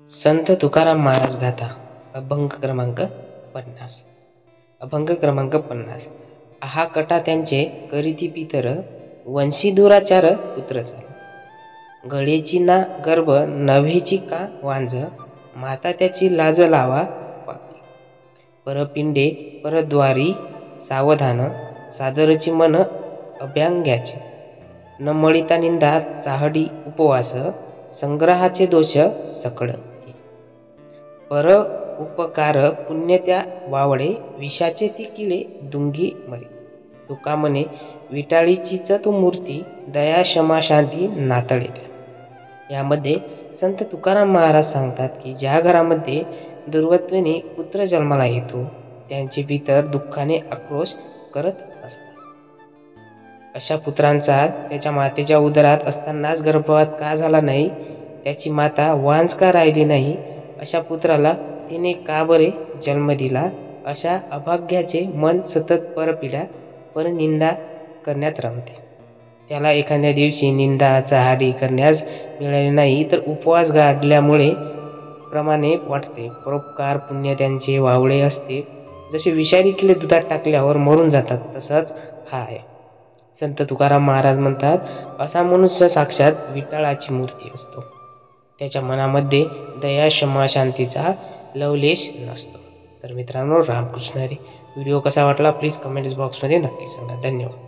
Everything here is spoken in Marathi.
संत तुकाराम महाराज गाथा अभंग क्रमांक 50। अभंग क्रमांक 50। आहा कटा त्यांचे करीती पितर, वंशी दुराचार पुत्र झाला। गळेची ना गर्भ नव्हेची का वांज, माता त्याची लाज लावा पापी। परपिंडे परद्वारी सावधान, सादरची मन अभ्यांग्याचे। न मळिता निंदा चाहडी उपवास, संग्रहाचे दोष सकळ। पर उपकार पुण्य त्या वावळे, विषाचे ती किले दुंगी मरे। तुका म्हणे विटाळीचीच तू मूर्ती, दया क्षमा शांती नातळे त्या। यामध्ये संत तुकाराम महाराज सांगतात की ज्या घरामध्ये दुर्वत्वेने पुत्र जन्माला येतो, त्यांचे पितर दुःखाने आक्रोश करत असतात। अशा पुत्रांचा त्याच्या मातेच्या उदरात असतानाच गर्भपात का झाला नाही, त्याची माता वांज का राहिली नाही, अशा पुत्राला तिने का बरे जन्म दिला, अशा अभाग्याचे मन सतत परपिढ्या परनिंदा करण्यात रमते। त्याला एखाद्या दिवशी निंदा चहाडी करण्यास मिळाले नाही तर उपवास गाडल्यामुळे प्रमाणे वाटते। परोपकार पुण्य त्यांचे वावळे असते, जसे विषारी किडे दुधात टाकल्यावर मरून जातात, तसंच हा आहे। संत तुकाराम महाराज म्हणतात, असा मनुष्य साक्षात विटाळाची मूर्ती असतो। त्याच्या मनामध्ये दया क्षमा शांतीचा लवलेश नसतो। तर मित्रांनो, रामकृष्ण हरी। व्हिडिओ कसा वाटला प्लीज कमेंट्स बॉक्समध्ये नक्की सांगा। धन्यवाद।